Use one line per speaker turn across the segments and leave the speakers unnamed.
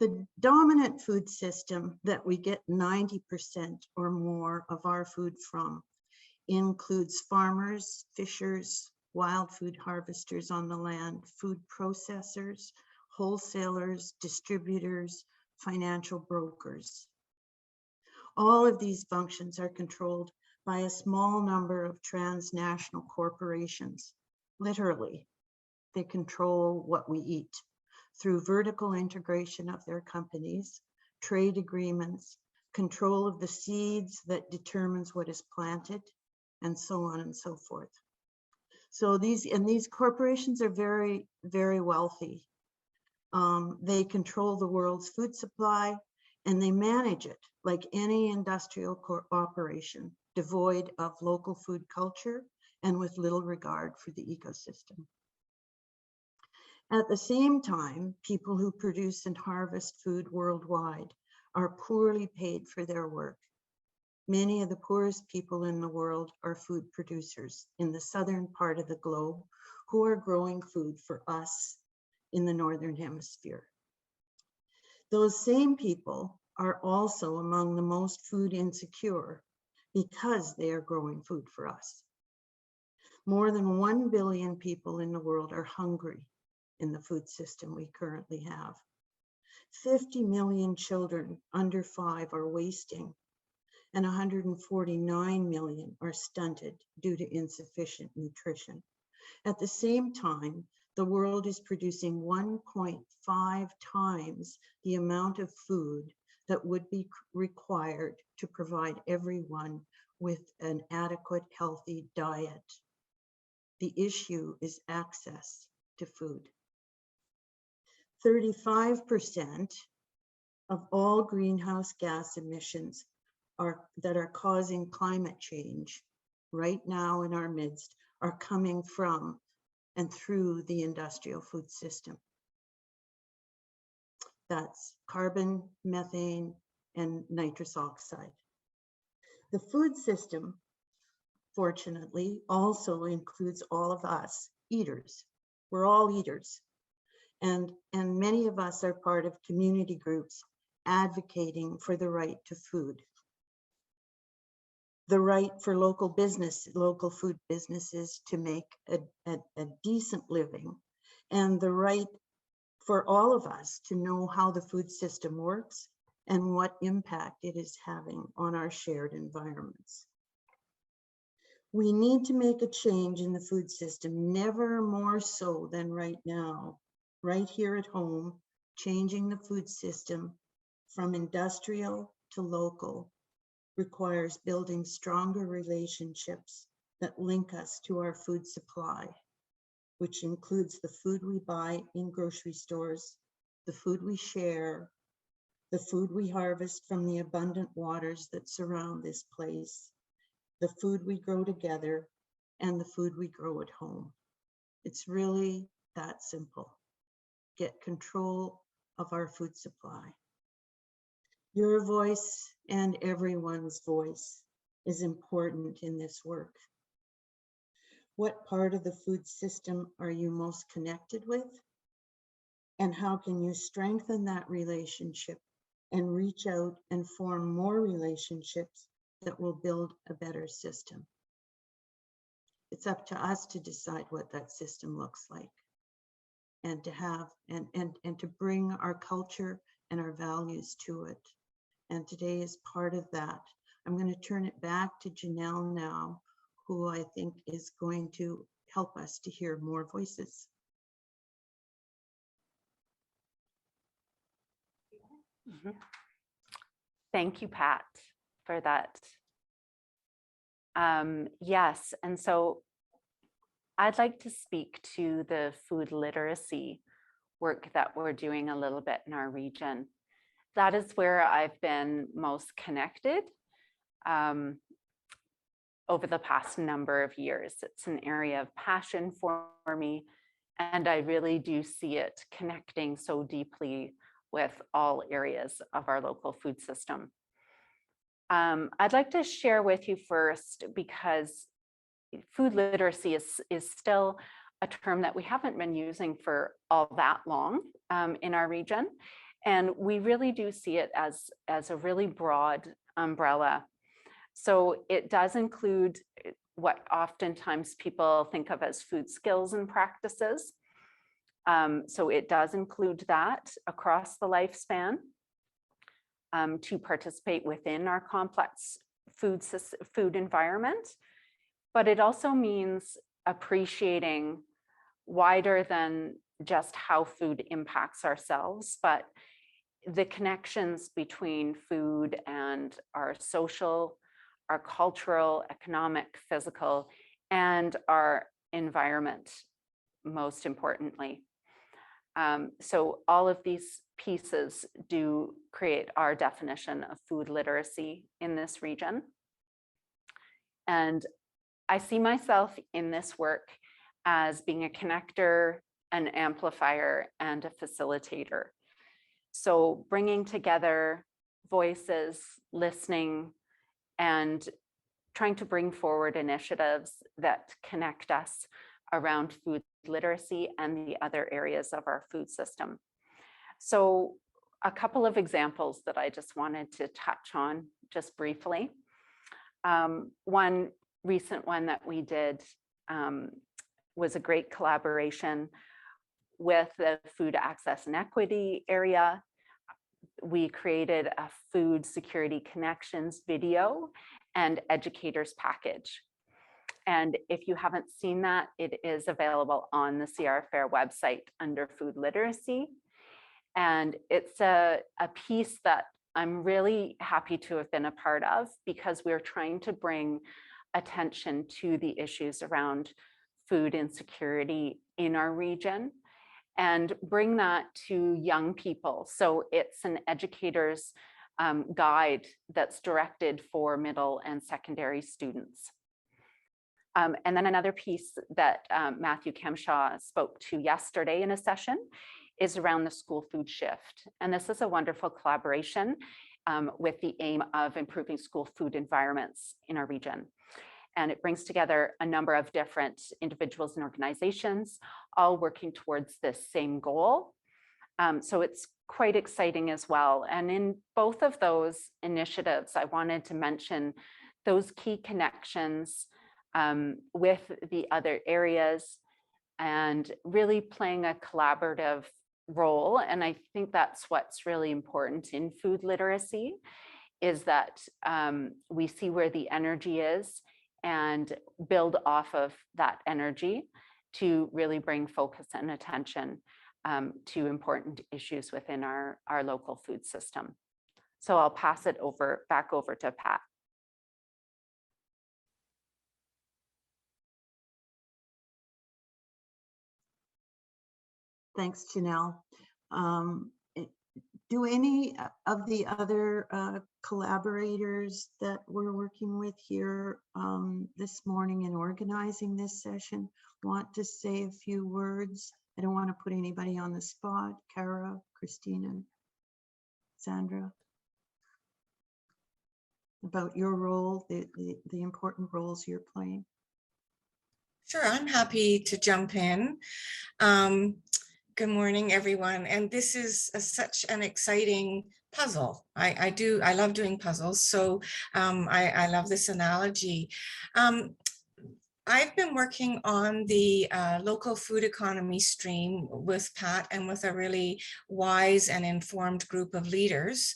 The dominant food system that we get 90% or more of our food from includes farmers, fishers, wild food harvesters on the land, food processors, wholesalers, distributors, financial brokers. All of these functions are controlled by a small number of transnational corporations. Literally, they control what we eat through vertical integration of their companies, trade agreements, control of the seeds that determines what is planted, and so on and so forth. So these corporations are very, very wealthy. They control the world's food supply and they manage it like any industrial operation, devoid of local food culture and with little regard for the ecosystem. At the same time, people who produce and harvest food worldwide are poorly paid for their work. Many of the poorest people in the world are food producers in the southern part of the globe who are growing food for us in the northern hemisphere. Those same people are also among the most food insecure because they are growing food for us. More than 1 billion people in the world are hungry in the food system we currently have. 50 million children under 5 are wasting, and 149 million are stunted due to insufficient nutrition. At the same time, the world is producing 1.5 times the amount of food that would be required to provide everyone with an adequate, healthy diet. The issue is access to food. 35% of all greenhouse gas emissions that are causing climate change right now in our midst are coming from and through the industrial food system. That's carbon, methane, and nitrous oxide. The food system, fortunately, also includes all of us eaters. We're all eaters. And many of us are part of community groups advocating for the right to food. The right for local food businesses to make a decent living, and the right for all of us to know how the food system works and what impact it is having on our shared environments. We need to make a change in the food system, never more so than right now, right here at home, changing the food system from industrial to local requires building stronger relationships that link us to our food supply, which includes the food we buy in grocery stores, the food we share, the food we harvest from the abundant waters that surround this place, the food we grow together, and the food we grow at home. It's really that simple. Get control of our food supply. Your voice and everyone's voice is important in this work. What part of the food system are you most connected with? And how can you strengthen that relationship and reach out and form more relationships that will build a better system? It's up to us to decide what that system looks like, and to have and to bring our culture and our values to it. And today is part of that. I'm going to turn it back to Janelle now, who I think is going to help us to hear more voices.
Mm-hmm. Thank you, Pat, for that. Yes, and so I'd like to speak to the food literacy work that we're doing a little bit in our region. That is where I've been most connected over the past number of years. It's an area of passion for me, and I really do see it connecting so deeply with all areas of our local food system. I'd like to share with you first, because food literacy is still a term that we haven't been using for all that long in our region. And we really do see it as a really broad umbrella. So it does include what oftentimes people think of as food skills and practices. So it does include that across the lifespan to participate within our complex food environment. But it also means appreciating wider than just how food impacts ourselves, but the connections between food and our social, our cultural, economic, physical, and our environment, most importantly. So all of these pieces do create our definition of food literacy in this region. And I see myself in this work as being a connector, an amplifier, and a facilitator. So bringing together voices, listening, and trying to bring forward initiatives that connect us around food literacy and the other areas of our food system. So a couple of examples that I just wanted to touch on just briefly. One recent one that we did was a great collaboration with the food access and equity area. We created a food security connections video and educators package. And if you haven't seen that, it is available on the CR Fair website under food literacy. And it's a piece that I'm really happy to have been a part of, because we're trying to bring attention to the issues around food insecurity in our region and bring that to young people. So it's an educator's guide that's directed for middle and secondary students. And then another piece that Matthew Kemshaw spoke to yesterday in a session is around the school food shift. And this is a wonderful collaboration with the aim of improving school food environments in our region. And it brings together a number of different individuals and organizations, all working towards this same goal. So it's quite exciting as well. And in both of those initiatives, I wanted to mention those key connections with the other areas and really playing a collaborative role. And I think that's what's really important in food literacy, is that we see where the energy is and build off of that energy to really bring focus and attention to important issues within our local food system. So I'll pass it back over to Pat.
Thanks, Janelle. Do any of the other collaborators that we're working with here this morning in organizing this session want to say a few words? I don't want to put anybody on the spot. Kara, Christina, Sandra, about your role, the important roles you're playing.
Sure, I'm happy to jump in. Good morning, everyone. And this is such an exciting puzzle. I love doing puzzles, so I love this analogy. I've been working on the local food economy stream with Pat and with a really wise and informed group of leaders.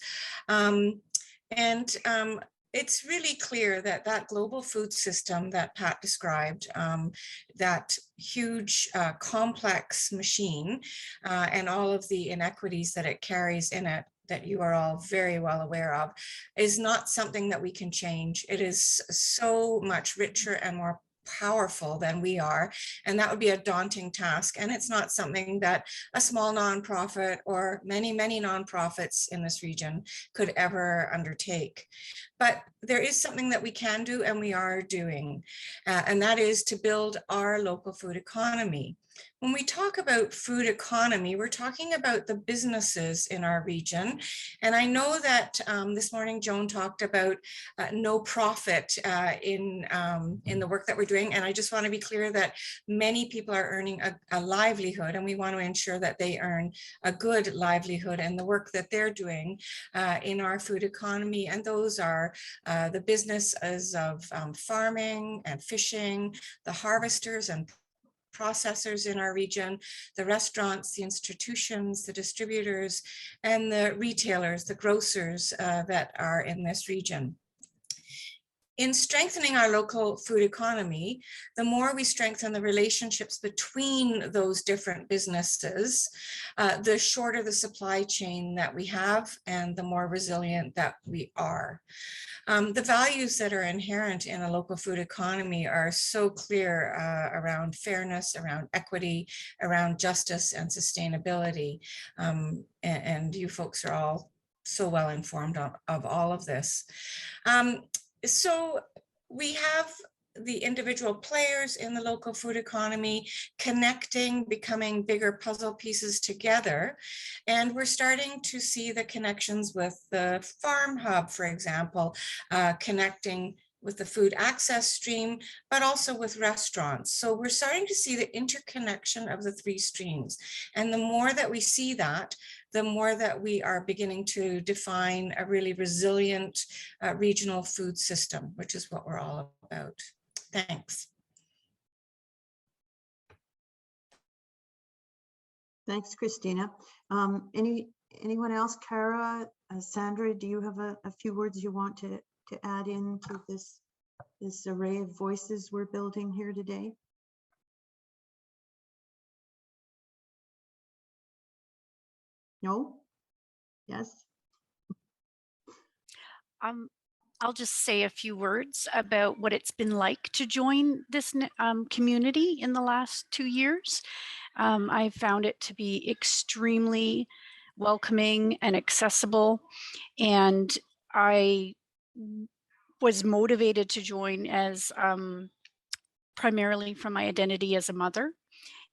It's really clear that that global food system that Pat described, that huge complex machine and all of the inequities that it carries in it, that you are all very well aware of, is not something that we can change. It is so much richer and more powerful than we are, and that would be a daunting task. And it's not something that a small nonprofit or many nonprofits in this region could ever undertake. But there is something that we can do, and we are doing, and that is to build our local food economy. When we talk about food economy, we're talking about the businesses in our region. And I know that this morning Joan talked about no profit in the work that we're doing. And I just want to be clear that many people are earning a livelihood, and we want to ensure that they earn a good livelihood in the work that they're doing in our food economy. And those are the businesses of farming and fishing, the harvesters and processors in our region, the restaurants, the institutions, the distributors, and the retailers, the grocers that are in this region. In strengthening our local food economy, the more we strengthen the relationships between those different businesses, the shorter the supply chain that we have and the more resilient that we are. The values that are inherent in a local food economy are so clear around fairness, around equity, around justice and sustainability. And you folks are all so well informed of all of this. So we have the individual players in the local food economy connecting, becoming bigger puzzle pieces together. And we're starting to see the connections with the farm hub, for example, connecting with the food access stream, but also with restaurants. So we're starting to see the interconnection of the three streams. And the more that we see that, the more that we are beginning to define a really resilient regional food system, which is what we're all about. Thanks.
Thanks, Christina. Anyone else? Cara, Sandra, do you have a few words you want to add into this array of voices we're building here today? No? Yes?
I'll just say a few words about what it's been like to join this community in the last 2 years. I found it to be extremely welcoming and accessible, and I was motivated to join as primarily from my identity as a mother,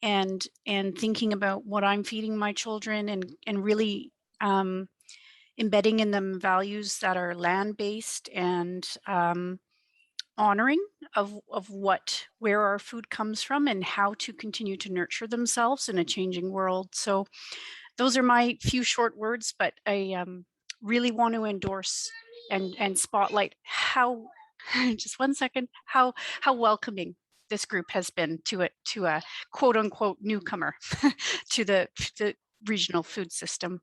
and thinking about what I'm feeding my children, and really embedding in them values that are land-based and honoring of where our food comes from and how to continue to nurture themselves in a changing world. So those are my few short words, but I really want to endorse and spotlight how just one second, how welcoming this group has been to a quote unquote newcomer to the regional food system.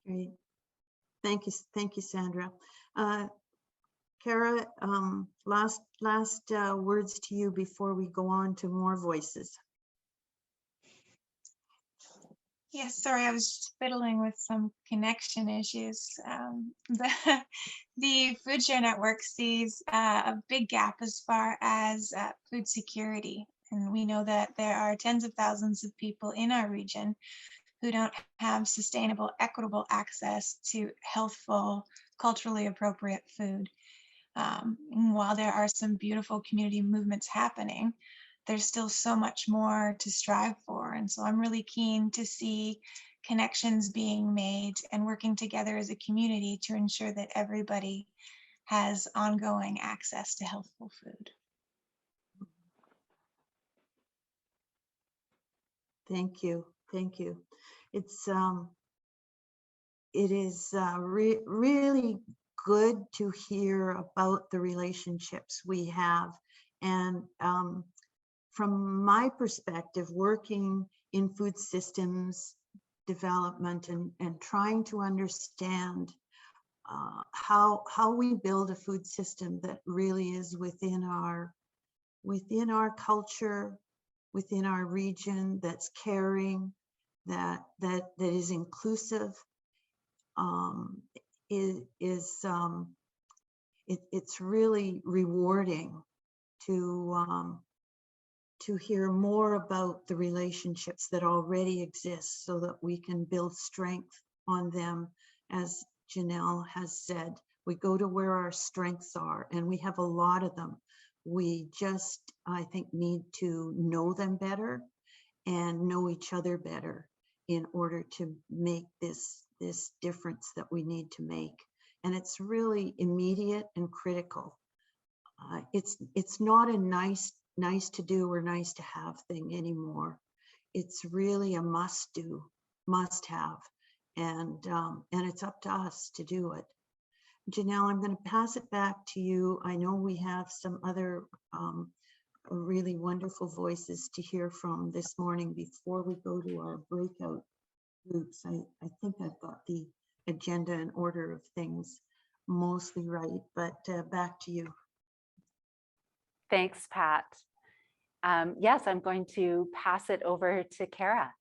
Great. Thank you, Sandra. Cara, last words to you before we go on to more voices.
Yes, sorry, I was just fiddling with some connection issues. The Food Share Network sees a big gap as far as food security. And we know that there are tens of thousands of people in our region who don't have sustainable, equitable access to healthful, culturally appropriate food. And while there are some beautiful community movements happening, there's still so much more to strive for. And so I'm really keen to see connections being made and working together as a community to ensure that everybody has ongoing access to healthful food.
Thank you. Thank you. It is really good to hear about the relationships we have. And from my perspective, working in food systems development and trying to understand how we build a food system that really is within our culture, within our region, that's caring, that is inclusive, it's really rewarding to hear more about the relationships that already exist so that we can build strength on them. As Janelle has said, we go to where our strengths are, and we have a lot of them, We just, I think, need to know them better and know each other better in order to make this difference that we need to make. And it's really immediate and critical. It's not a nice to do or nice to have thing anymore. It's really a must do, must have, and it's up to us to do it. Janelle, I'm going to pass it back to you. I know we have some other really wonderful voices to hear from this morning before we go to our breakout groups. I think I've got the agenda and order of things mostly right, but back to you.
Thanks, Pat. Yes, I'm going to pass it over to Kara.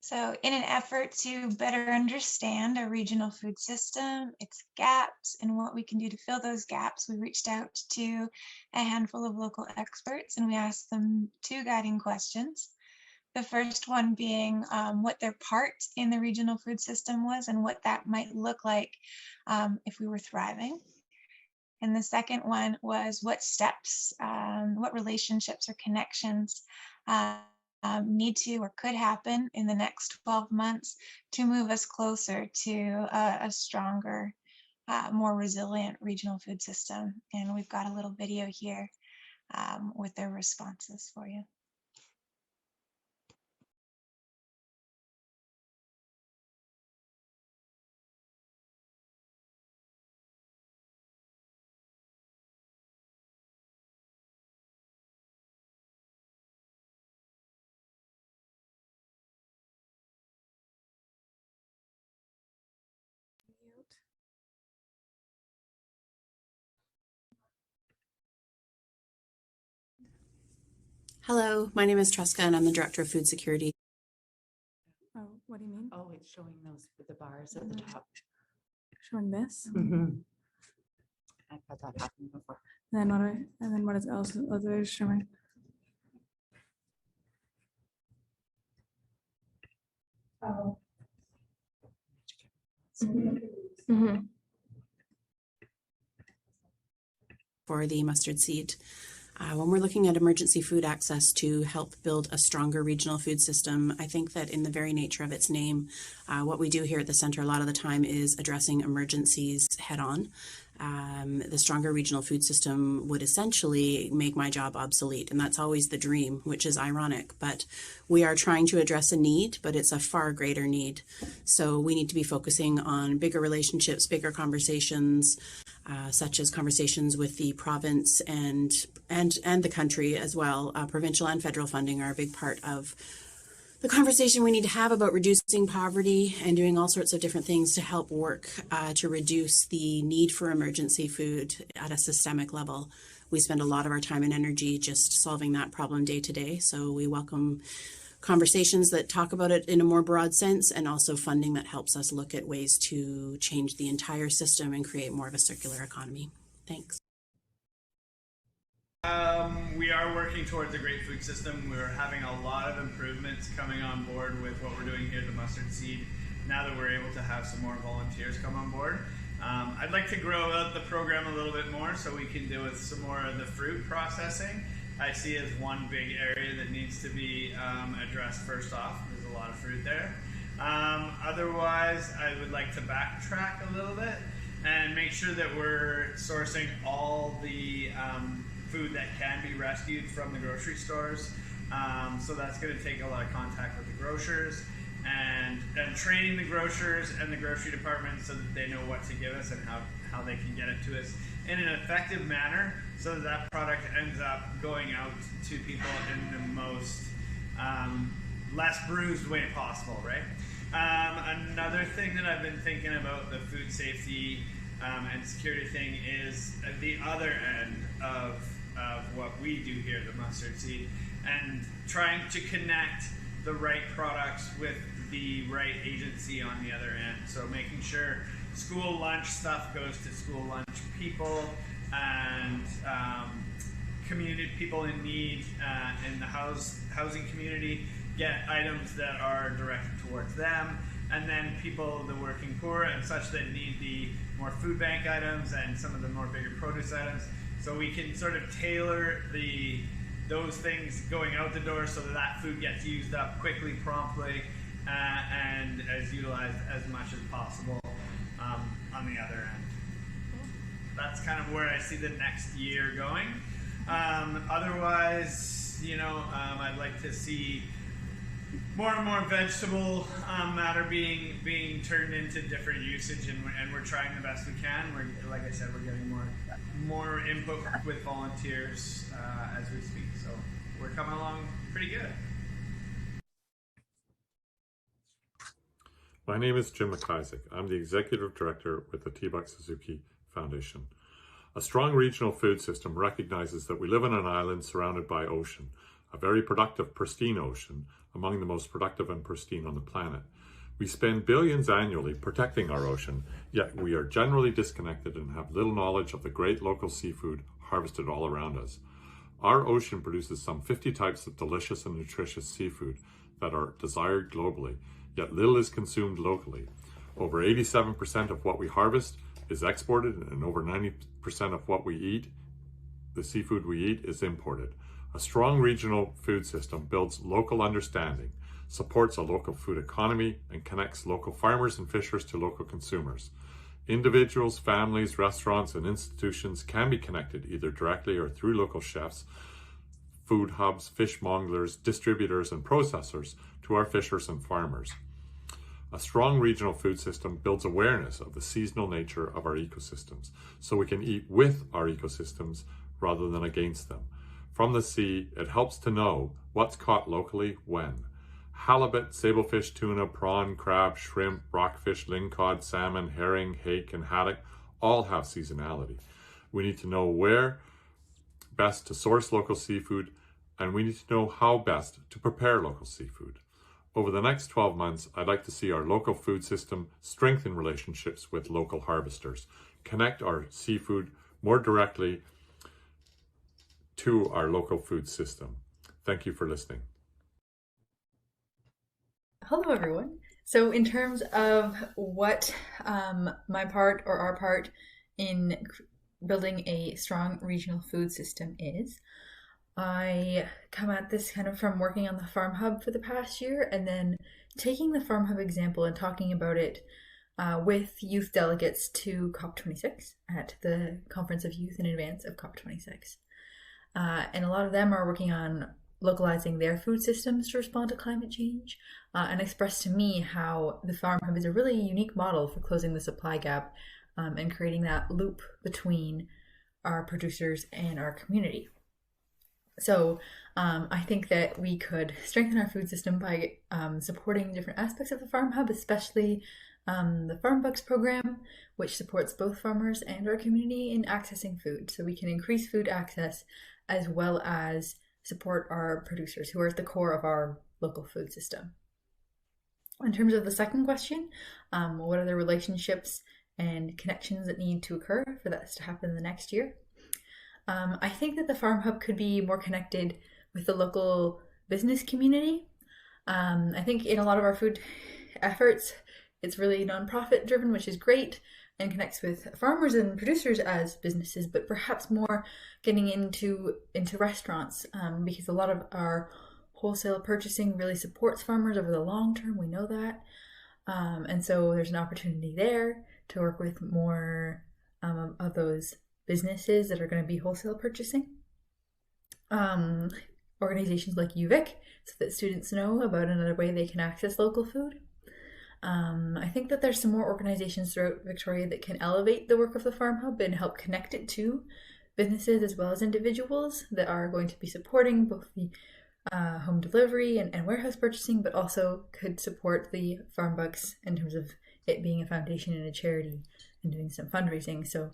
So in an effort to better understand our regional food system, its gaps, and what we can do to fill those gaps, we reached out to a handful of local experts and we asked them 2 guiding questions. The first one being what their part in the regional food system was and what that might look like if we were thriving. And the second one was what steps, what relationships or connections need to or could happen in the next 12 months to move us closer to a stronger, more resilient regional food system. And we've got a little video here with their responses for you.
Hello, my name is Tresca and I'm the Director of Food Security.
Oh, what do you mean?
Oh, it's showing those with the bars at the top.
Showing this?
I've had that happen before.
And then what is else other is showing? Oh.
For the mustard seed. When we're looking at emergency food access to help build a stronger regional food system, I think that in the very nature of its name, what we do here at the center a lot of the time is addressing emergencies head on. The stronger regional food system would essentially make my job obsolete, and that's always the dream, which is ironic, but we are trying to address a need, but it's a far greater need. So we need to be focusing on bigger relationships, bigger conversations, such as conversations with the province and the country as well. Provincial and federal funding are a big part of the conversation we need to have about reducing poverty and doing all sorts of different things to help work to reduce the need for emergency food at a systemic level. We spend a lot of our time and energy just solving that problem day to day. So we welcome conversations that talk about it in a more broad sense, and also funding that helps us look at ways to change the entire system and create more of a circular economy. Thanks.
We are working towards a great food system. We're having a lot of improvements coming on board with what we're doing here at the Mustard Seed, now that we're able to have some more volunteers come on board. I'd like to grow out the program a little bit more so we can do with some more of the fruit processing. I see as one big area that needs to be addressed first off. There's a lot of fruit there. Otherwise, I would like to backtrack a little bit and make sure that we're sourcing all the food that can be rescued from the grocery stores. So that's going to take a lot of contact with the grocers and training the grocers and the grocery department so that they know what to give us and how they can get it to us in an effective manner so that that product ends up going out to people in the most less bruised way possible, right? Another thing that I've been thinking about the food safety and security thing is the other end of what we do here at the Mustard Seed, and trying to connect the right products with the right agency on the other end. So making sure school lunch stuff goes to school lunch people, and community people in need in the housing community get items that are directed towards them. and then people, the working poor and such, that need the more food bank items and some of the more bigger produce items. So we can sort of tailor those things going out the door so that that food gets used up quickly, promptly, and is utilized as much as possible on the other end. That's kind of where I see the next year going. Otherwise, I'd like to see more and more vegetable matter being turned into different usage, and we're trying the best we can. Like I said, we're getting more input with volunteers as we speak, so we're coming along pretty good.
My name is Jim McIsaac. I'm the Executive Director with the T-Buck Suzuki Foundation. A strong regional food system recognizes that we live on an island surrounded by ocean, a very productive, pristine ocean, among the most productive and pristine on the planet. We spend billions annually protecting our ocean, yet we are generally disconnected and have little knowledge of the great local seafood harvested all around us. Our ocean produces some 50 types of delicious and nutritious seafood that are desired globally, yet little is consumed locally. Over 87% of what we harvest is exported, and over 90% of what we eat, the seafood we eat, is imported. A strong regional food system builds local understanding, supports a local food economy, and connects local farmers and fishers to local consumers. Individuals, families, restaurants, and institutions can be connected either directly or through local chefs, food hubs, fishmongers, distributors, and processors to our fishers and farmers. A strong regional food system builds awareness of the seasonal nature of our ecosystems, so we can eat with our ecosystems rather than against them. From the sea, it helps to know what's caught locally when. Halibut, sablefish, tuna, prawn, crab, shrimp, rockfish, lingcod, salmon, herring, hake, and haddock all have seasonality. We need to know where best to source local seafood, and we need to know how best to prepare local seafood. Over the next 12 months, I'd like to see our local food system strengthen relationships with local harvesters, connect our seafood more directly to our local food system. Thank you for listening.
Hello, everyone. So in terms of what my part or our part in building a strong regional food system is, I come at this kind of from working on the Farm Hub for the past year, and then taking the Farm Hub example and talking about it with youth delegates to COP26 at the Conference of Youth in advance of COP26. And a lot of them are working on localizing their food systems to respond to climate change, and expressed to me how the Farm Hub is a really unique model for closing the supply gap and creating that loop between our producers and our community. So I think that we could strengthen our food system by supporting different aspects of the Farm Hub, especially the Farm Bucks program, which supports both farmers and our community in accessing food. So we can increase food access as well as support our producers who are at the core of our local food system. In terms of the second question, what are the relationships and connections that need to occur for that to happen in the next year? I think that the Farm Hub could be more connected with the local business community. I think in a lot of our food efforts, it's really nonprofit driven, which is great, and connects with farmers and producers as businesses, but perhaps more getting into restaurants, because a lot of our wholesale purchasing really supports farmers over the long term. We know that. And so there's an opportunity there to work with more of those businesses that are going to be wholesale purchasing. Organizations like UVic, so that students know about another way they can access local food. I think that there's some more organizations throughout Victoria that can elevate the work of the Farm Hub and help connect it to businesses as well as individuals that are going to be supporting both the home delivery and warehouse purchasing, but also could support the Farm Bucks in terms of it being a foundation and a charity and doing some fundraising. So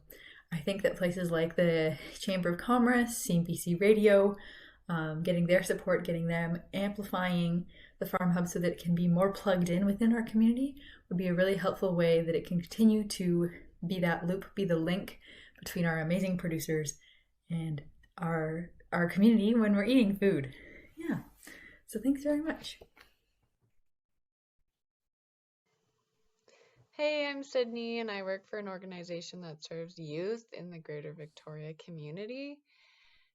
I think that places like the Chamber of Commerce, CBC Radio, getting their support, getting them amplifying the Farm Hub so that it can be more plugged in within our community would be a really helpful way that it can continue to be that loop, be the link between our amazing producers and our community when we're eating food. Yeah, so thanks very much.
Hey, I'm Sydney, and I work for an organization that serves youth in the Greater Victoria community.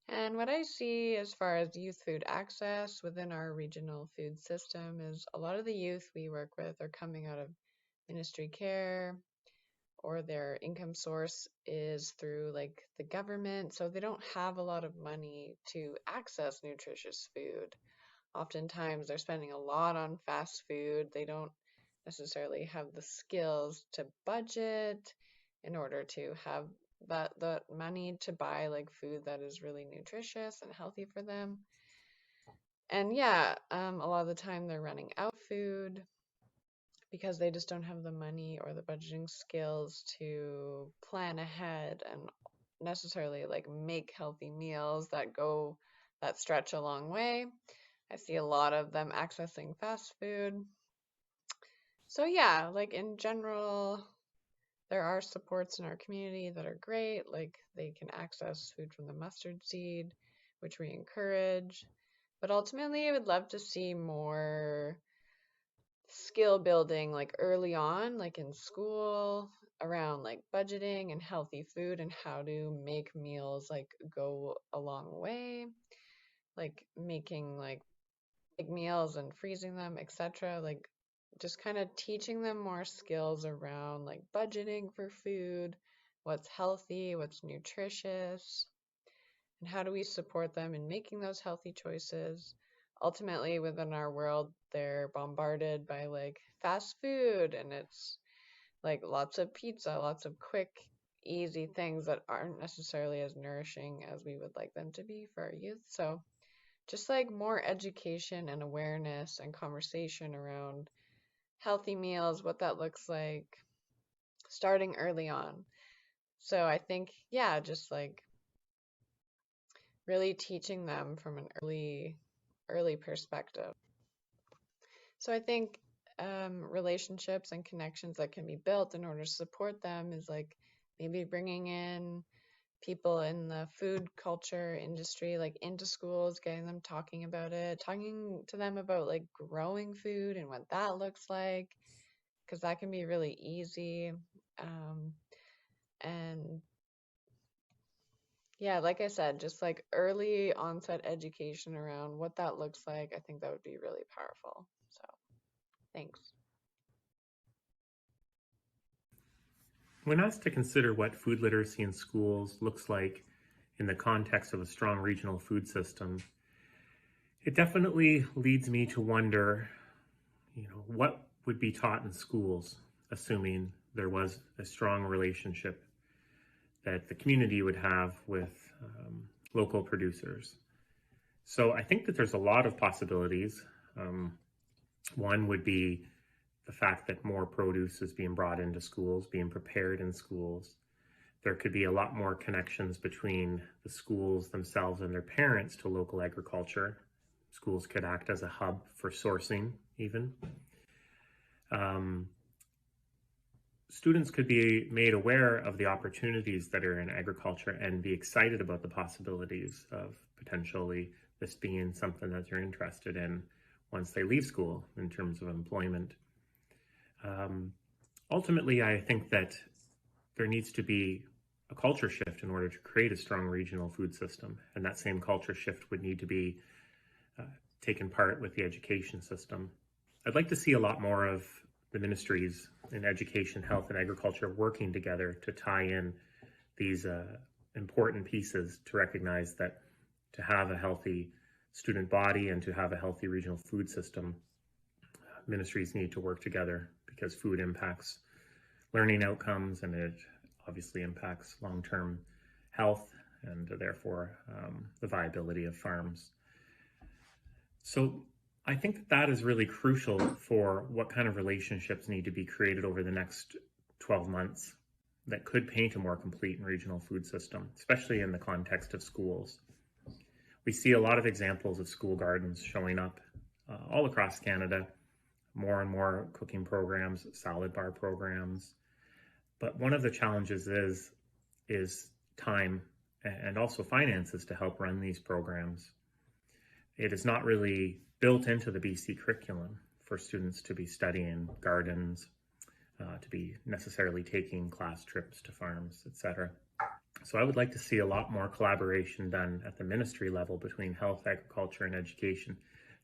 And what I see as far as youth food access within our regional food system is a lot of the youth we work with are coming out of ministry care, or their income source is through like the government, so they don't have a lot of money to access nutritious food. Oftentimes they're spending a lot on fast food. They don't necessarily have the skills to budget in order to have that money to buy like food that is really nutritious and healthy for them. And yeah, a lot of the time they're running out of food because they just don't have the money or the budgeting skills to plan ahead and necessarily like make healthy meals that stretch a long way. I see a lot of them accessing fast food. So yeah, like in general, there are supports in our community that are great. Like they can access food from the mustard seed, which we encourage. But ultimately, I would love to see more skill building like early on, like in school, around like budgeting and healthy food and how to make meals like go a long way, like making like big meals and freezing them, etc. Like just kind of teaching them more skills around like budgeting for food, what's healthy, what's nutritious, and how do we support them in making those healthy choices. Ultimately, within our world, they're bombarded by like fast food, and it's like lots of pizza, lots of quick, easy things that aren't necessarily as nourishing as we would like them to be for our youth. So just like more education and awareness and conversation around healthy meals, what that looks like, starting early on. So I think, yeah, just like really teaching them from an early perspective. So I think relationships and connections that can be built in order to support them is like maybe bringing in people in the food culture industry like into schools, getting them talking about it, talking to them about like growing food and what that looks like, because that can be really easy. And yeah, like I said, just like early onset education around what that looks like, I think that would be really powerful. So thanks.
When asked to consider what food literacy in schools looks like in the context of a strong regional food system, it definitely leads me to wonder, what would be taught in schools, assuming there was a strong relationship that the community would have with local producers. So I think that there's a lot of possibilities. One would be the fact that more produce is being brought into schools, being prepared in schools. There could be a lot more connections between the schools themselves and their parents to local agriculture. Schools could act as a hub for sourcing even. Students could be made aware of the opportunities that are in agriculture and be excited about the possibilities of potentially this being something that they're interested in once they leave school in terms of employment. Ultimately, I think that there needs to be a culture shift in order to create a strong regional food system, and that same culture shift would need to be taken part with the education system. I'd like to see a lot more of the ministries in education, health, and agriculture working together to tie in these important pieces to recognize that to have a healthy student body and to have a healthy regional food system, ministries need to work together because food impacts learning outcomes and it obviously impacts long-term health and therefore the viability of farms. So I think that is really crucial for what kind of relationships need to be created over the next 12 months that could paint a more complete and regional food system, especially in the context of schools. We see a lot of examples of school gardens showing up all across Canada, more and more cooking programs, salad bar programs. But one of the challenges is time and also finances to help run these programs. It is not really built into the BC curriculum for students to be studying gardens, to be necessarily taking class trips to farms, etc. So I would like to see a lot more collaboration done at the ministry level between health, agriculture, and education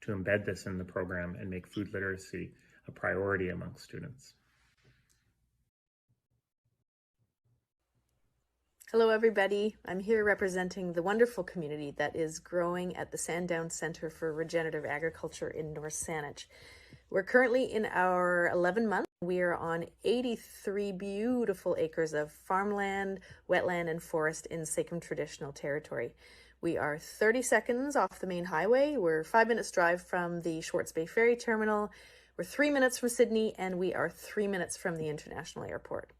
to embed this in the program and make food literacy a priority among students.
Hello, everybody. I'm here representing the wonderful community that is growing at the Sandown Center for Regenerative Agriculture in North Saanich. We're currently in our 11 months. We are on 83 beautiful acres of farmland, wetland, and forest in Sachem traditional territory. We are 30 seconds off the main highway. We're 5 minutes drive from the Schwartz Bay Ferry Terminal. We're 3 minutes from Sydney, and we are 3 minutes from the International Airport.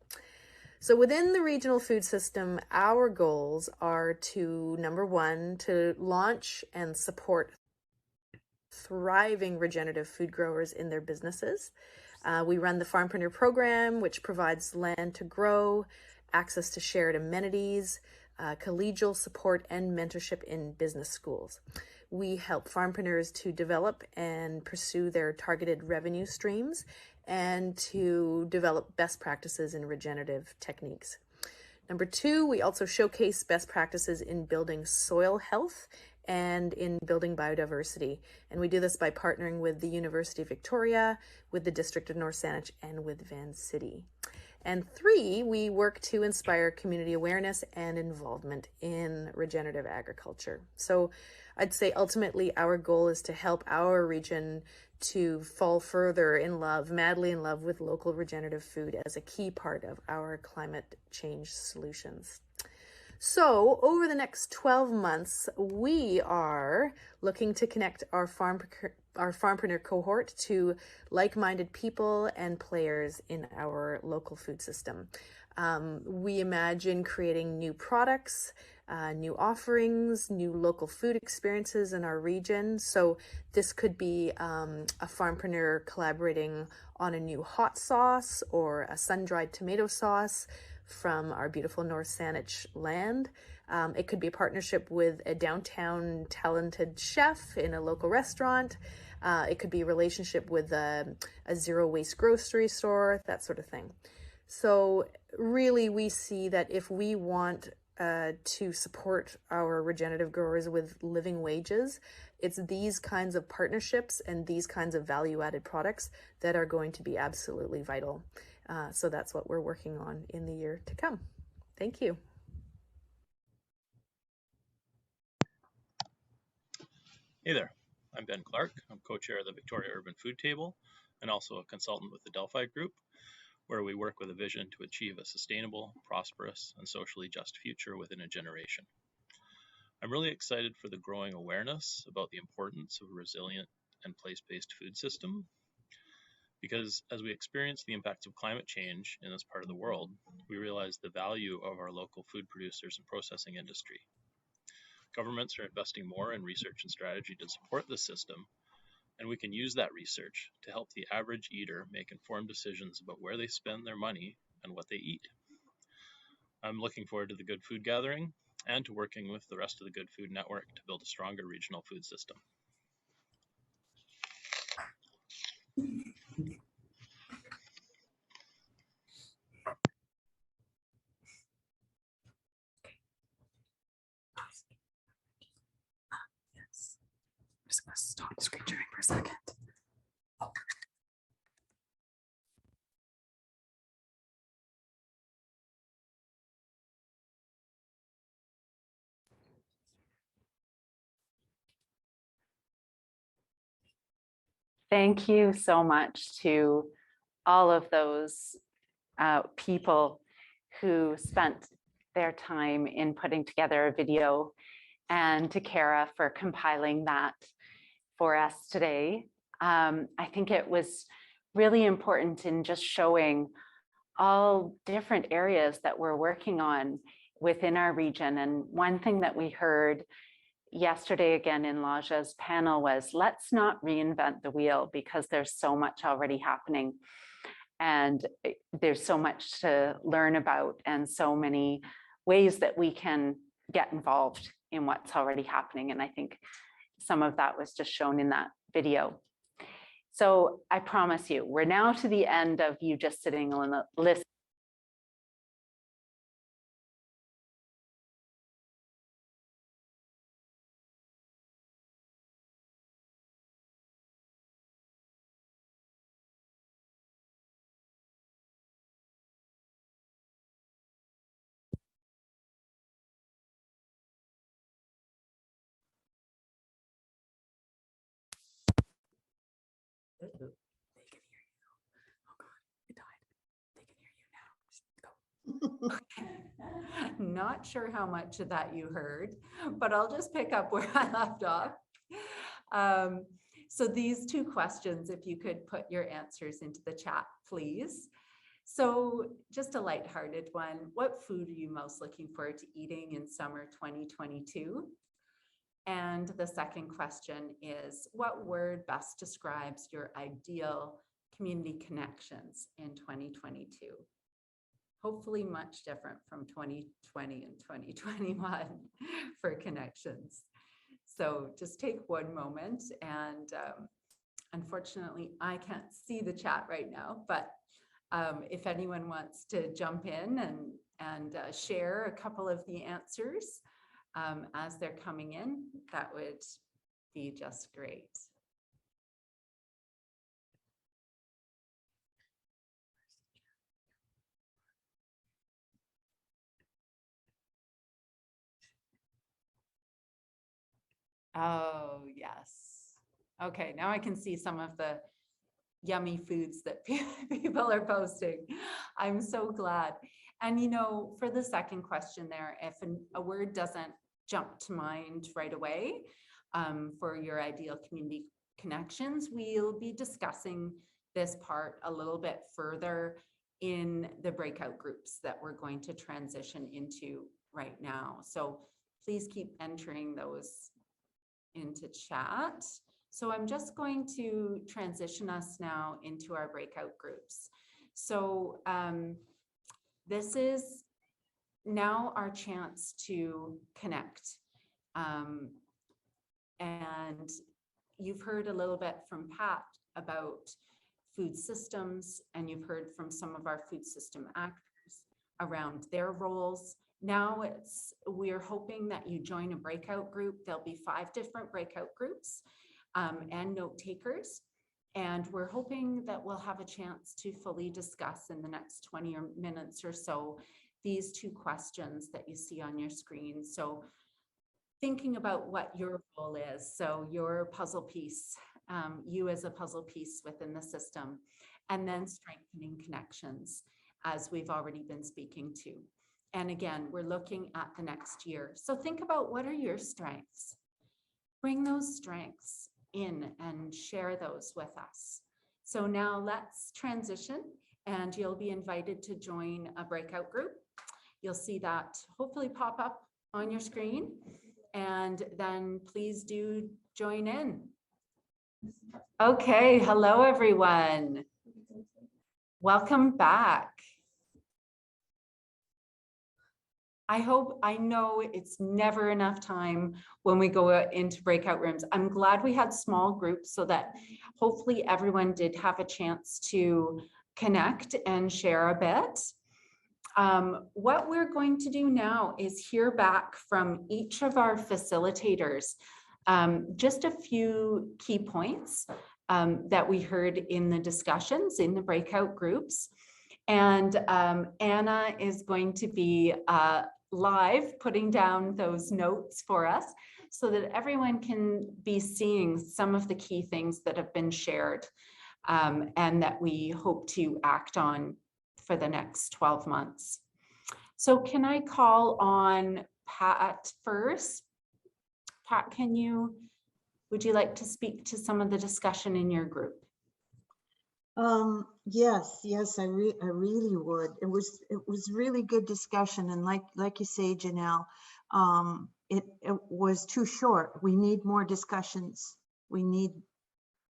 So within the regional food system, our goals are to, number one, to launch and support thriving regenerative food growers in their businesses. We run the Farmpreneur program, which provides land to grow, access to shared amenities, collegial support, and mentorship in business schools. We help farmpreneurs to develop and pursue their targeted revenue streams and to develop best practices in regenerative techniques. Number two, we also showcase best practices in building soil health and in building biodiversity. And we do this by partnering with the University of Victoria, with the District of North Saanich, and with Van City. And three, we work to inspire community awareness and involvement in regenerative agriculture. So I'd say ultimately our goal is to help our region to fall further in love, madly in love with local regenerative food as a key part of our climate change solutions. So over the next 12 months, we are looking to connect our farmpreneur cohort to like-minded people and players in our local food system. We imagine creating new products, new offerings, new local food experiences in our region. So this could be a farmpreneur collaborating on a new hot sauce or a sun-dried tomato sauce from our beautiful North Saanich land. It could be a partnership with a downtown talented chef in a local restaurant. It could be a relationship with a zero waste grocery store, that sort of thing. So really we see that if we want to support our regenerative growers with living wages, it's these kinds of partnerships and these kinds of value-added products that are going to be absolutely vital. So that's what we're working on in the year to come. Thank you.
Hey there, I'm Ben Clark. I'm co-chair of the Victoria Urban Food Table and also a consultant with the Delphi Group, where we work with a vision to achieve a sustainable, prosperous, and socially just future within a generation. I'm really excited for the growing awareness about the importance of a resilient and place-based food system, because as we experience the impacts of climate change in this part of the world, we realize the value of our local food producers and processing industry. Governments are investing more in research and strategy to support the system, and we can use that research to help the average eater make informed decisions about where they spend their money and what they eat. I'm looking forward to the Good Food Gathering and to working with the rest of the Good Food Network to build a stronger regional food system.
I'm just going to stop screen sharing for a second.
Thank you so much to all of those people who spent their time in putting together a video, and to Kara for compiling that for us today. I think it was really important in just showing all different areas that we're working on within our region. And one thing that we heard yesterday again in Laja's panel was, let's not reinvent the wheel, because there's so much already happening. And there's so much to learn about and so many ways that we can get involved in what's already happening. And I think some of that was just shown in that video. So I promise you, we're now to the end of you just sitting on the list.
They can hear you. Oh God, it died. They can hear you now. Just go.
Not sure how much of that you heard, but I'll just pick up where I left off. So these two questions, if you could put your answers into the chat, please. So just a lighthearted one. What food are you most looking forward to eating in summer 2022? And the second question is, what word best describes your ideal community connections in 2022? Hopefully much different from 2020 and 2021 for connections. So just take one moment, and unfortunately I can't see the chat right now, but if anyone wants to jump in and share a couple of the answers as they're coming in, that would be just great. Oh, yes. Okay, now I can see some of the yummy foods that people are posting. I'm so glad. And you know, for the second question there, if a word doesn't jump to mind right away for your ideal community connections, we'll be discussing this part a little bit further in the breakout groups that we're going to transition into right now. So please keep entering those into chat. So I'm just going to transition us now into our breakout groups. So this is now our chance to connect. And you've heard a little bit from Pat about food systems, and you've heard from some of our food system actors around their roles. Now we're hoping that you join a breakout group. There'll be 5 different breakout groups and note takers. And we're hoping that we'll have a chance to fully discuss in the next 20 minutes or so these 2 questions that you see on your screen. So thinking about what your role is, so your puzzle piece, you as a puzzle piece within the system, and then strengthening connections, as we've already been speaking to. And again, we're looking at the next year. So think about, what are your strengths? Bring those strengths in and share those with us. So now let's transition, and you'll be invited to join a breakout group. You'll see that hopefully pop up on your screen, and then please do join in. Okay, hello everyone. Welcome back. I know it's never enough time when we go into breakout rooms. I'm glad we had small groups so that hopefully everyone did have a chance to connect and share a bit. What we're going to do now is hear back from each of our facilitators, just a few key points that we heard in the discussions in the breakout groups. And Anna is going to be live putting down those notes for us so that everyone can be seeing some of the key things that have been shared and that we hope to act on for the next 12 months. So can I call on Pat first? Pat, would you like to speak to some of the discussion in your group?
Yes, I really would. It was really good discussion, and like you say, Janelle, it was too short. We need more discussions. We need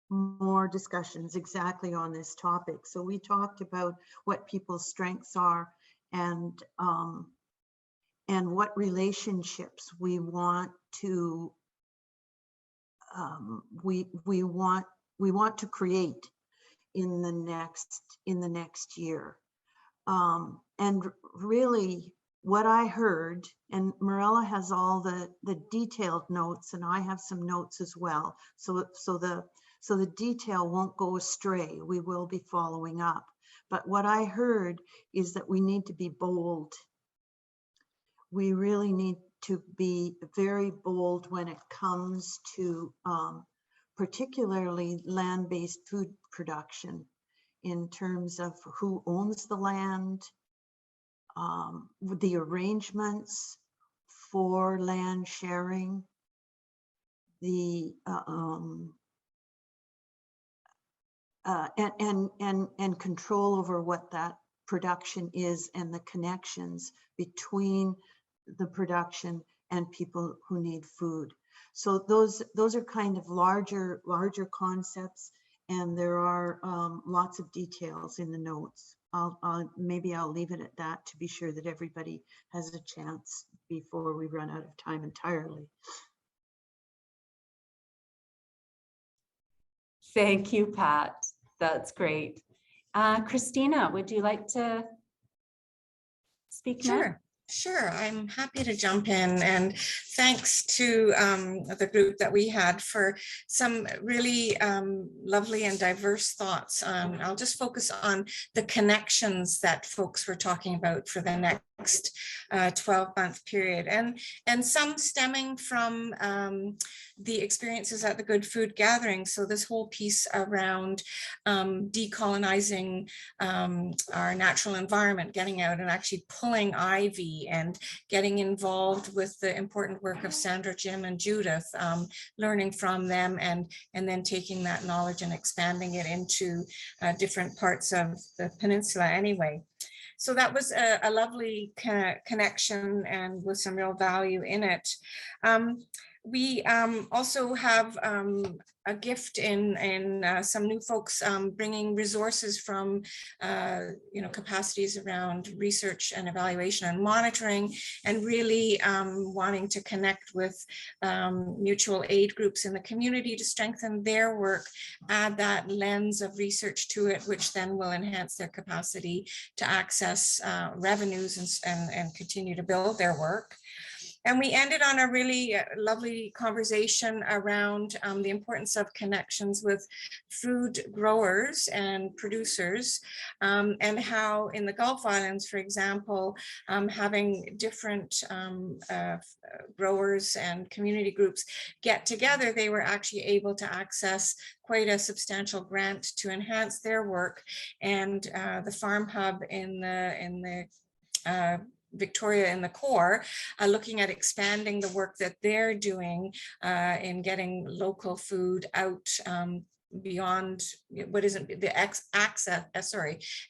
more discussions exactly on this topic. So we talked about what people's strengths are, and what relationships we want to we want we want to create in the next year. And really what I heard, and Marella has all the detailed notes, and I have some notes as well. So the detail won't go astray. We will be following up. But what I heard is that we need to be bold. We really need to be very bold when it comes to particularly land-based food production, in terms of who owns the land, the arrangements for land sharing, the and control over what that production is, and the connections between the production and people who need food. So those are kind of larger concepts, and there are lots of details in the notes. Maybe I'll leave it at that to be sure that everybody has a chance before we run out of time entirely.
Thank you, Pat. That's great. Christina, would you like to speak now?
Sure, I'm happy to jump in, and thanks to the group that we had for some really lovely and diverse thoughts. I'll just focus on the connections that folks were talking about for the next 12-month period, and some stemming from the experiences at the Good Food Gathering. So this whole piece around decolonizing our natural environment, getting out and actually pulling ivy, and getting involved with the important work of Sandra, Jim, and Judith, learning from them, and then taking that knowledge and expanding it into different parts of the peninsula anyway. So that was a lovely connection, and with some real value in it. We also have a gift in some new folks bringing resources from capacities around research and evaluation and monitoring, and really wanting to connect with mutual aid groups in the community to strengthen their work, add that lens of research to it, which then will enhance their capacity to access revenues and continue to build their work. And we ended on a really lovely conversation around the importance of connections with food growers and producers, and how in the Gulf Islands, for example, having different growers and community groups get together, they were actually able to access quite a substantial grant to enhance their work. And the Farm Hub in the Victoria in the core, looking at expanding the work that they're doing in getting local food out beyond what isn't the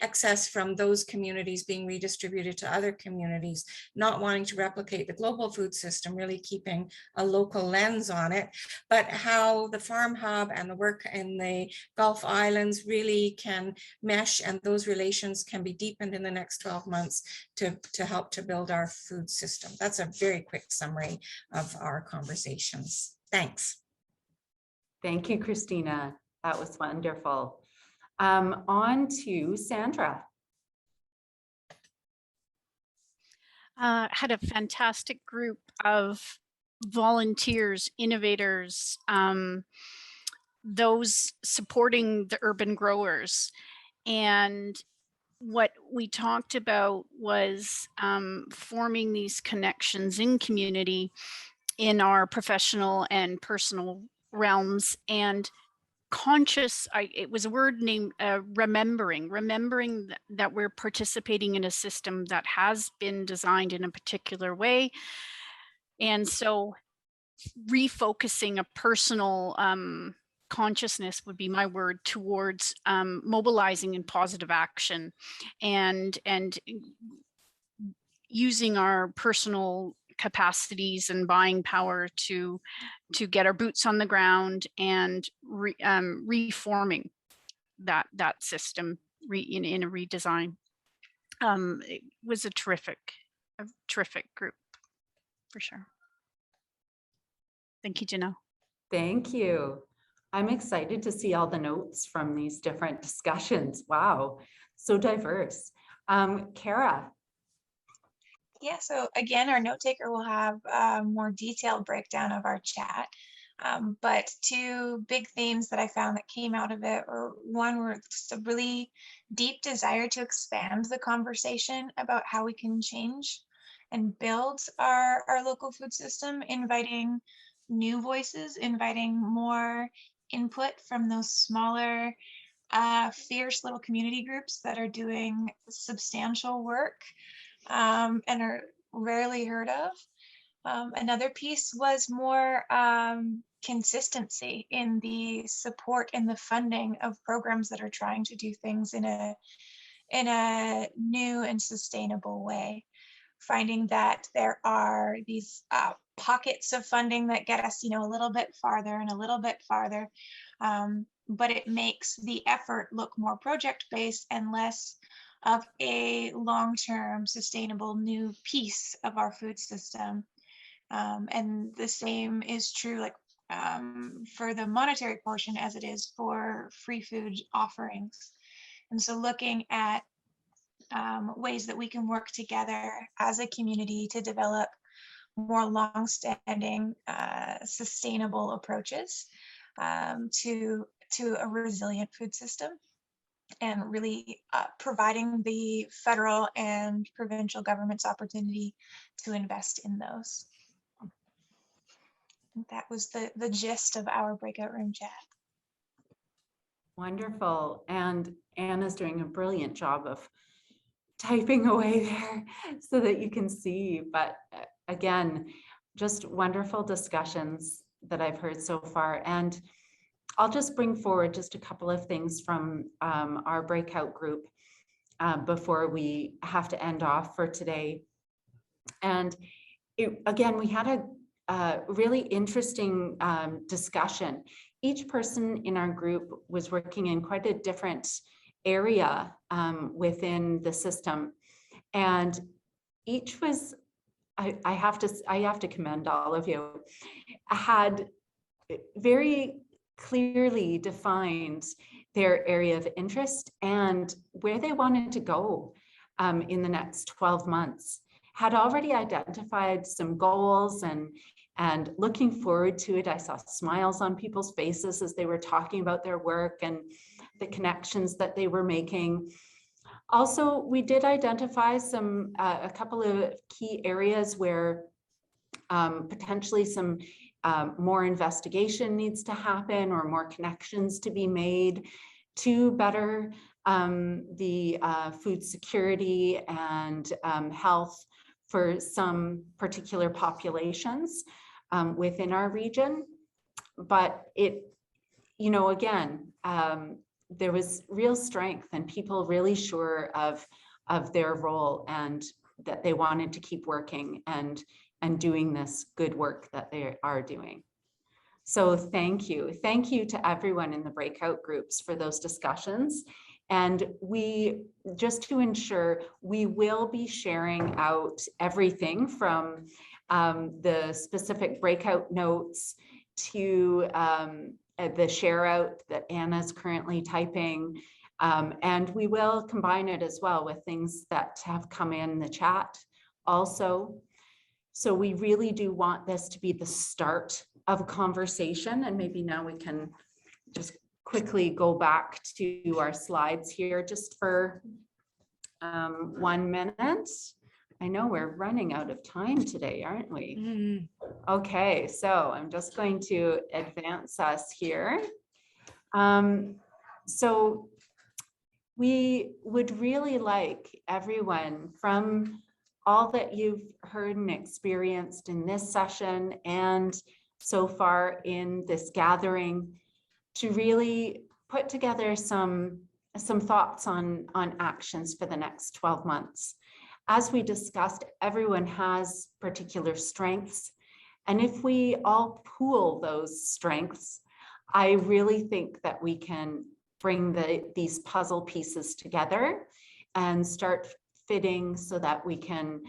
excess from those communities being redistributed to other communities, not wanting to replicate the global food system, really keeping a local lens on it, but how the Farm Hub and the work in the Gulf Islands really can mesh, and those relations can be deepened in the next 12 months to help to build our food system. That's a very quick summary of our conversations. Thanks.
Thank you, Christina. That was wonderful. On to Sandra.
Had a fantastic group of volunteers, innovators, those supporting the urban growers. And what we talked about was forming these connections in community, in our professional and personal realms, and it was a word named remembering that we're participating in a system that has been designed in a particular way. And so refocusing a personal consciousness would be my word towards mobilizing in positive action, and using our personal capacities and buying power to get our boots on the ground, and reforming that system in a redesign. It was a terrific group for sure. Thank you, Janelle.
Thank you. I'm excited to see all the notes from these different discussions. Wow, so diverse. Kara.
Yeah, so again, our note taker will have a more detailed breakdown of our chat. But two big themes that I found that came out of it were, one were just a really deep desire to expand the conversation about how we can change and build our local food system, inviting new voices, inviting more input from those smaller, fierce little community groups that are doing substantial work and are rarely heard of. Another piece was more consistency in the support and the funding of programs that are trying to do things in a new and sustainable way. Finding that there are these pockets of funding that get us, a little bit farther and a little bit farther, but it makes the effort look more project-based and less of a long-term sustainable new piece of our food system. And the same is true for the monetary portion as it is for free food offerings. And so looking at ways that we can work together as a community to develop more long-standing, sustainable approaches to a resilient food system, and really providing the federal and provincial government's opportunity to invest in those. That was the gist of our breakout room chat.
Wonderful. And Anna's doing a brilliant job of typing away there so that you can see. But again, just wonderful discussions that I've heard so far. And I'll just bring forward just a couple of things from our breakout group before we have to end off for today. And again, we had a really interesting discussion. Each person in our group was working in quite a different area within the system, and each was, I have to commend all of you, had very clearly defined their area of interest and where they wanted to go in the next 12 months, had already identified some goals and looking forward to it. I saw smiles on people's faces as they were talking about their work and the connections that they were making. Also, we did identify a couple of key areas where potentially some more investigation needs to happen or more connections to be made to better the food security and health for some particular populations within our region. But again, there was real strength and people really sure of their role and that they wanted to keep working and doing this good work that they are doing. So thank you. Thank you to everyone in the breakout groups for those discussions. And just to ensure, we will be sharing out everything from the specific breakout notes to the share out that Anna's currently typing. And we will combine it as well with things that have come in the chat also. So we really do want this to be the start of a conversation. And maybe now we can just quickly go back to our slides here just for 1 minute. I know we're running out of time today, aren't we? Mm-hmm. Okay, so I'm just going to advance us here. So we would really like everyone, from all that you've heard and experienced in this session and so far in this gathering, to really put together some thoughts on actions for the next 12 months. As we discussed, everyone has particular strengths. And if we all pool those strengths, I really think that we can bring these puzzle pieces together and start fitting so that we can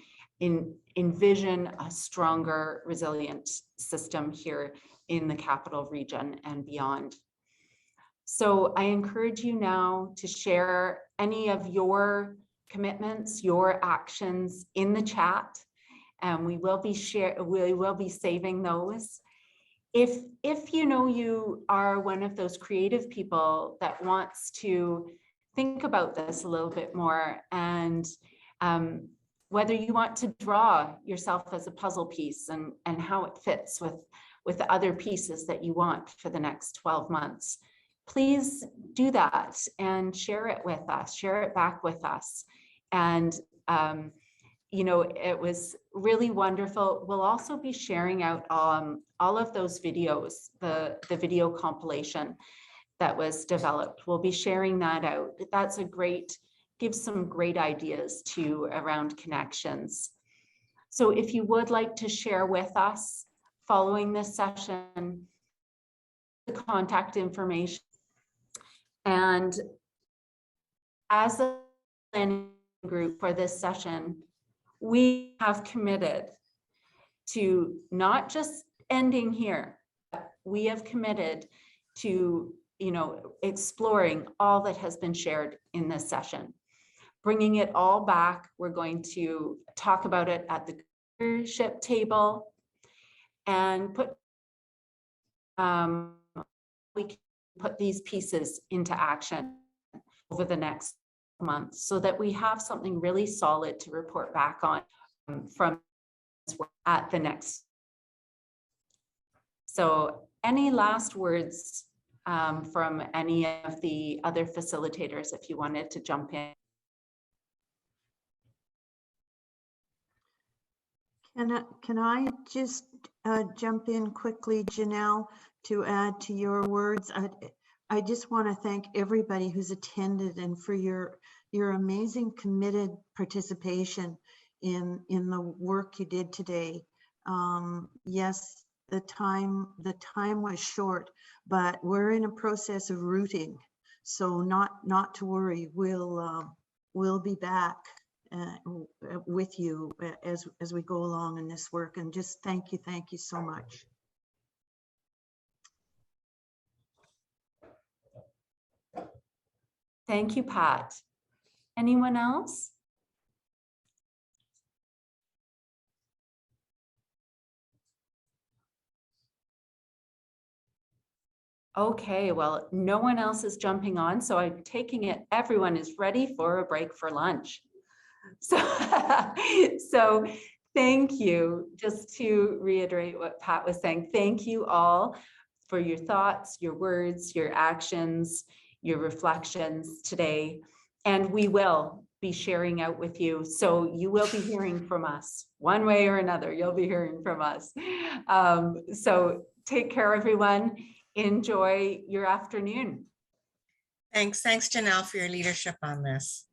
envision a stronger, resilient system here in the capital region and beyond. So I encourage you now to share any of your commitments, your actions in the chat, and we will be saving those. If you know you are one of those creative people that wants to think about this a little bit more, and whether you want to draw yourself as a puzzle piece and how it fits with the other pieces that you want for the next 12 months, please do that and share it with us, share it back with us. And you know, it was really wonderful. We'll also be sharing out all of those videos, the video compilation that was developed. We'll be sharing that out. That's a great, gives some great ideas too around connections. So if you would like to share with us following this session, the contact information. And as a planning group for this session, we have committed to not just ending here, but we have committed to, you know, exploring all that has been shared in this session, bringing it all back. We're going to talk about it at the leadership table and we can put these pieces into action over the next month so that we have something really solid to report back on from at the next. So any last words from any of the other facilitators if you wanted to jump in?
Can I just jump in quickly, Janelle, to add to your words? I just want to thank everybody who's attended and for your amazing committed participation in the work you did today. Yes, the time was short, but we're in a process of rooting, so not to worry. We'll be back with you as we go along in this work, and just thank you so much.
Thank you, Pat. Anyone else? Okay, well, no one else is jumping on, so I'm taking it everyone is ready for a break for lunch. So thank you. Just to reiterate what Pat was saying, thank you all for your thoughts, your words, your actions, your reflections today. And we will be sharing out with you. So you will be hearing from us one way or another. You'll be hearing from us. So take care, everyone. Enjoy your afternoon.
Thanks, Janelle, for your leadership on this.